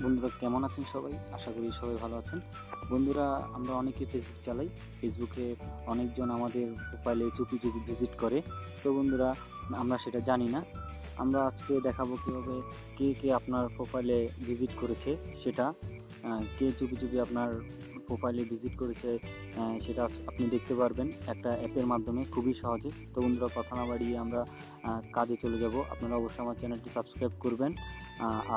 বন্ধুরা কেমন আছেন সবাই? আশা করি সবাই ভালো আছেন। বন্ধুরা, আমরা অনেকে ফেসবুক চালাই। ফেসবুকে অনেকজন আমাদের প্রোফাইলে চুপি চুপি ভিজিট করে। তো বন্ধুরা, আমরা সেটা জানি না। আমরা আজকে দেখাবো কিভাবে কে কে আপনার প্রোফাইলে ভিজিট করেছে সেটা। কে চুপি চুপি আপনার প্রোফাইলে ভিজিট করেছে সেটা আপনি দেখতে পারবেন একটা অ্যাপের মাধ্যমে, খুবই সহজে। তো বন্ধুরা, কথা না বাড়িয়ে আমরা কাজে চলে যাব। আপনারা অবশ্যই আমার চ্যানেলটি সাবস্ক্রাইব করবেন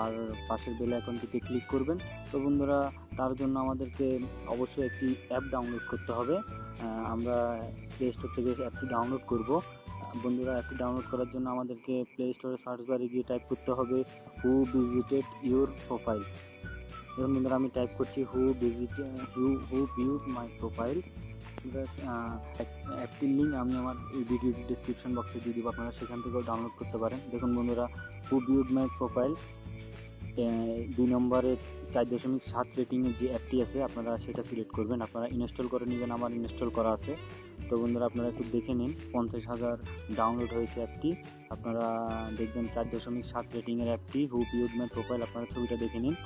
আর পাশের বেল আইকনটিতে ক্লিক করবেন। তো বন্ধুরা, তার জন্য আমাদেরকে অবশ্যই একটি অ্যাপ ডাউনলোড করতে হবে। আমরা প্লে স্টোর থেকে অ্যাপটি ডাউনলোড করব। বন্ধুরা, অ্যাপটি ডাউনলোড করার জন্য আমাদেরকে প্লে স্টোরে সার্চ বারে গিয়ে টাইপ করতে হবে হু ভিজিটেড ইউর প্রোফাইল। দেখুন বন্ধুরা, আমি টাইপ করছি হু ভিউড মাই প্রোফাইল। অ্যাপটির লিঙ্ক আমি আমার এই ভিডিও ডিসক্রিপশন বক্সে দিয়ে দিব, আপনারা সেখান থেকেও ডাউনলোড করতে পারেন। দেখুন বন্ধুরা, হু ভিউড মাই প্রোফাইল 2 নম্বরে 4.7 রেটিংয়ের যে অ্যাপটি আছে আপনারা সেটা সিলেক্ট করবেন। আপনারা ইনস্টল করে নেবেন, আমার ইনস্টল করা আছে। তো বন্ধুরা, আপনারা একটু দেখে নিন, 50,000 ডাউনলোড হয়েছে অ্যাপটি। আপনারা দেখবেন 4.7 রেটিংয়ের অ্যাপটি হু ভিউড মাই প্রোফাইল, আপনারা ছবিটা দেখে নিন।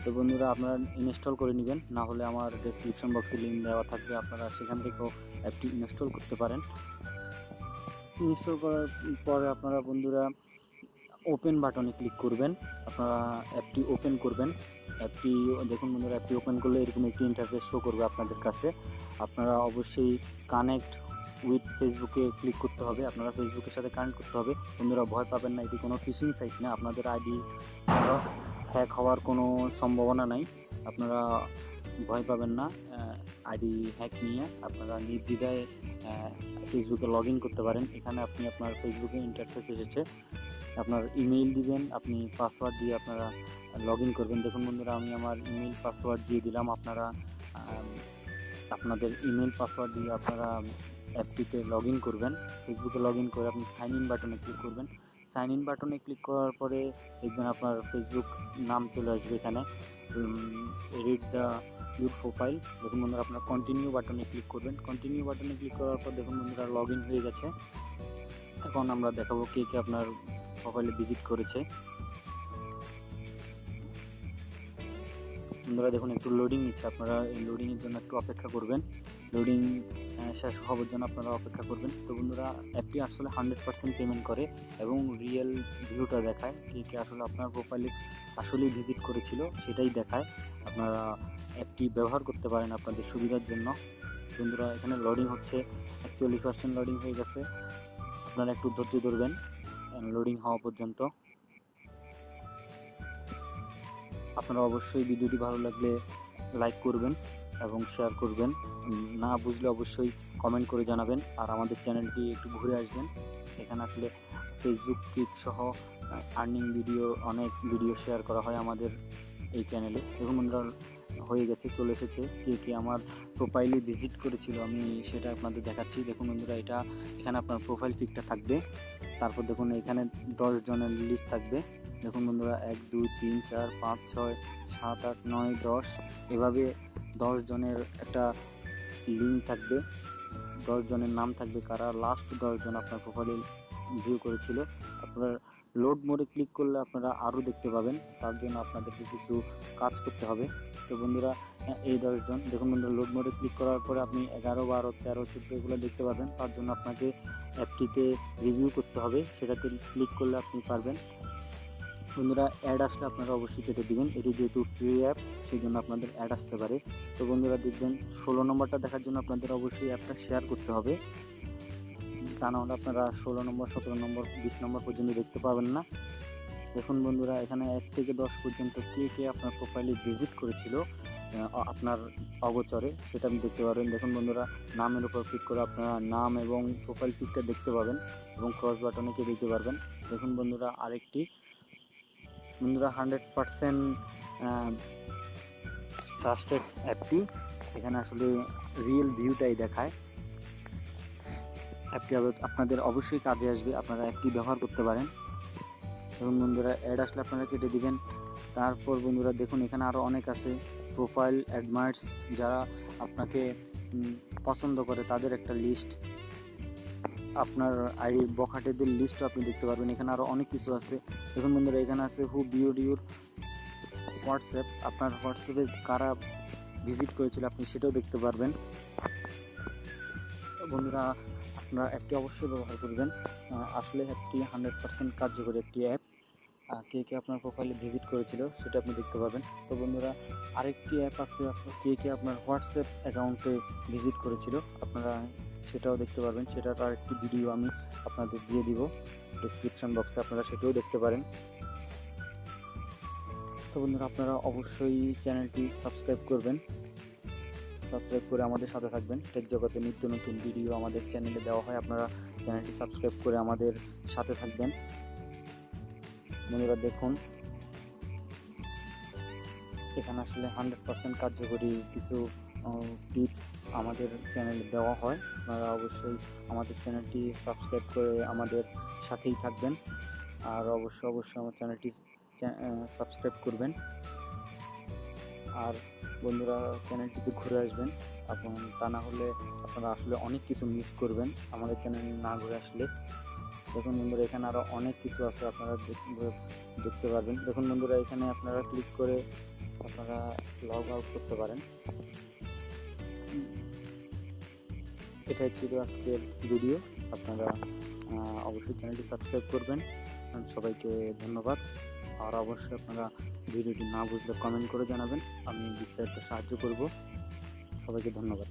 তো বন্ধুরা, আপনারা ইনস্টল করে নেবেন, না হলে আমার ডেসক্রিপশন বক্সে লিঙ্ক দেওয়া থাকবে, আপনারা সেখান থেকেও অ্যাপটি ইনস্টল করতে পারেন। ইনস্টল করার পরে আপনারা বন্ধুরা ওপেন বাটনে ক্লিক করবেন। আপনারা অ্যাপটি ওপেন করবেন। অ্যাপটি দেখুন বন্ধুরা, অ্যাপটি ওপেন করলে এরকম একটি ইন্টারফেস শো করবে আপনাদের কাছে। আপনারা অবশ্যই কানেক্ট উইথ ফেসবুকে ক্লিক করতে হবে। আপনারা ফেসবুকের সাথে কানেক্ট করতে হবে। বন্ধুরা, ভয় পাবেন না, এটি কোনো ফিশিং সাইট না। আপনাদের আইডি হ্যাক হওয়ার কোনো সম্ভাবনা নাই। আপনারা ভয় পাবেন না। আইডি হ্যাক নিয়ে আপনারা নির্দ্বিধায় ফেসবুকে লগ ইন করতে পারেন। এখানে আপনি আপনার ফেসবুকে ইন্টারফেস এসেছে, আপনার ইমেইল দিবেন, আপনি পাসওয়ার্ড দিয়ে আপনারা লগ ইন করবেন। দেখুন বন্ধুরা, আমি আমার ইমেইল পাসওয়ার্ড দিয়ে দিলাম। আপনারা আপনাদের ইমেইল পাসওয়ার্ড দিয়ে আপনারা অ্যাপটিতে লগ ইন করবেন। ফেসবুকে লগ ইন করে আপনি সাইন ইন বাটনে ক্লিক করবেন। সাইন ইন বাটনে ক্লিক করার পরে দেখবেন আপনার ফেসবুক নাম চলে আসবে এখানে, রিড দ্য ইউর প্রোফাইল। দেখুন বন্ধুরা, আপনার কন্টিনিউ বাটনে ক্লিক করবেন। কন্টিনিউ বাটনে ক্লিক করার পর দেখুন বন্ধুরা, লগ ইন হয়ে গেছে। এখন আমরা দেখাবো কে কে আপনার প্রোফাইলে ভিজিট করেছে। বন্ধুরা দেখুন, একটু লোডিং নিচ্ছে, আপনারা এই লোডিংয়ের জন্য একটু অপেক্ষা করবেন। লোডিং শেষ হওয়ার জন্য আপনারা অপেক্ষা করবেন। তো বন্ধুরা, অ্যাপটি আসলে 100% পেমেন্ট করে এবং রিয়েল ভিউটা দেখায়, কে কে আসলে আপনার প্রোফাইলে আসলেই ভিজিট করেছিল সেটাই দেখায়। আপনারা অ্যাপটি ব্যবহার করতে পারেন আপনাদের সুবিধার জন্য। বন্ধুরা, এখানে লোডিং হচ্ছে, 41% লোডিং হয়ে গেছে। আপনারা একটু ধৈর্য ধরবেন লোডিং হওয়া পর্যন্ত। আপনারা অবশ্যই ভিডিওটি ভালো লাগলে লাইক করবেন এবং শেয়ার করবেন। না বুঝলে অবশ্যই কমেন্ট করে জানাবেন। আর আমাদের চ্যানেলটি একটু ঘুরে আসবেন। এখানে আসলে ফেসবুক কিক সহ আর্নিং ভিডিও, অনেক ভিডিও শেয়ার করা হয় আমাদের এই চ্যানেলে। দেখুন বন্ধুরা, হয়ে গেছে, চলে এসেছে কে কে আমার প্রোফাইলে ভিজিট করেছিল, আমি সেটা আপনাদের দেখাচ্ছি। দেখুন বন্ধুরা, এখানে আপনার প্রোফাইল পিকটা থাকবে। তারপর দেখুন এখানে 10 জনের লিস্ট থাকবে। দেখুন বন্ধুরা, 1 2 3 4 5 6 7 8 9 10, এভাবে 10 জনের একটা লিঙ্ক থাকবে, 10 জনের নাম থাকবে, কারা লাস্ট 10 জন আপনার প্রোফাইলে ভিউ করেছিল। আপনার লোড মোডে ক্লিক করলে আপনারা আরও দেখতে পাবেন, তার জন্য আপনাদেরকে কিছু কাজ করতে হবে। তো বন্ধুরা, এই 10 জন দেখুন বন্ধুরা, লোড মোডে ক্লিক করার পরে আপনি 11 12 13 14 এগুলো দেখতে পাবেন। তার জন্য আপনাকে অ্যাপটিতে রিভিউ করতে হবে, সেটাতে ক্লিক করলে আপনি পারবেন। বন্ধুরা, অ্যাড আসলে আপনারা অবশ্যই কেটে দিবেন, এটি যেহেতু ফ্রি অ্যাপ সেই জন্য আপনাদের অ্যাড আসতে পারে। তো বন্ধুরা দেখবেন 16 নম্বরটা দেখার জন্য আপনাদের অবশ্যই অ্যাপটা শেয়ার করতে হবে, তা নাহলে আপনারা 16 নম্বর 17 নম্বর 20 নম্বর পর্যন্ত দেখতে পাবেন না। দেখুন বন্ধুরা, এখানে 1 থেকে 10 পর্যন্ত কে কে আপনার প্রোফাইলে ভিজিট করেছিল আপনার অগোচরে, সেটা আপনি দেখতে পারবেন। দেখুন বন্ধুরা, নামের উপর ক্লিক করে আপনারা নাম এবং প্রোফাইল পিকটা দেখতে পাবেন এবং ক্রস বাটনে কে দিতে পারবেন। দেখুন বন্ধুরা, আরেকটি বন্ধুরা 100% ট্রাস্টেড অ্যাপটি, এখানে আসলে রিয়েল ভিউটাই দেখায়। অ্যাপটি আপনাদের অবশ্যই কাজে আসবে, আপনারা অ্যাপটি ব্যবহার করতে পারেন। এবং বন্ধুরা, অ্যাড আসলে আপনারা কেটে দিবেন। তারপর বন্ধুরা দেখুন, এখানে আরও অনেক আছে, প্রোফাইল অ্যাডমায়ার্স, যারা আপনাকে পছন্দ করে তাদের একটা লিস্ট, আপনার আইডি বখাটেদের লিস্টও আপনি দেখতে পারবেন। এখানে আরও অনেক কিছু আছে। দেখুন বন্ধুরা, এখানে আছে হু ভিউড ইউর হোয়াটসঅ্যাপ, আপনার হোয়াটসঅ্যাপে কারা ভিজিট করেছিল আপনি সেটাও দেখতে পারবেন। বন্ধুরা, আপনারা অ্যাপটি অবশ্যই ব্যবহার করবেন। আসলে অ্যাপটি 100% কার্যকরী একটি অ্যাপ। কে কে আপনার প্রোফাইলে ভিজিট করেছিল সেটা আপনি দেখতে পাবেন। তো বন্ধুরা, আরেকটি অ্যাপ আছে, কে কে আপনার হোয়াটসঅ্যাপ অ্যাকাউন্টে ভিজিট করেছিল আপনারা সেটাও দেখতে পারবেন। সেটার আরেকটি ভিডিও আমি আপনাদের দিয়ে দিব ডিসক্রিপশন বক্সে, আপনারা সেটাও দেখতে পারেন। তো বন্ধুরা, আপনারা অবশ্যই চ্যানেলটি সাবস্ক্রাইব করবেন, সাবস্ক্রাইব করে আমাদের সাথে থাকবেন। টেক জগতে নিত্য নতুন ভিডিও আমাদের চ্যানেলে দেওয়া হয়, আপনারা চ্যানেলটি সাবস্ক্রাইব করে আমাদের সাথে থাকবেন। বন্ধুরা দেখুন, এখানে আসলে 100% কার্যকরী কিছু টিপস আমাদের চ্যানেলে দেওয়া হয়। আপনারা অবশ্যই আমাদের চ্যানেলটি সাবস্ক্রাইব করে আমাদের সাথেই থাকবেন, আর অবশ্যই আমার চ্যানেলটি সাবস্ক্রাইব করবেন। আর বন্ধুরা, চ্যানেলটিতে ঘুরে আসবেন, তা না হলে আপনারা আসলে অনেক কিছু মিস করবেন আমাদের চ্যানেল না ঘুরে আসলে। দেখুন বন্ধুরা, এখানে আরও অনেক কিছু আছে, আপনারা দেখতে পারবেন। দেখুন বন্ধুরা, এখানে আপনারা ক্লিক করে আপনারা লগ আউট করতে পারেন। এটাই ছিল আজকের ভিডিও। আপনারা অবশ্যই চ্যানেলটি সাবস্ক্রাইব করবেন। সবাইকে ধন্যবাদ। আর অবশ্যই আপনারা ভিডিওটি না বুঝলে কমেন্ট করে জানাবেন, আমি বিস্তারিত সাহায্য করব। সবাইকে ধন্যবাদ।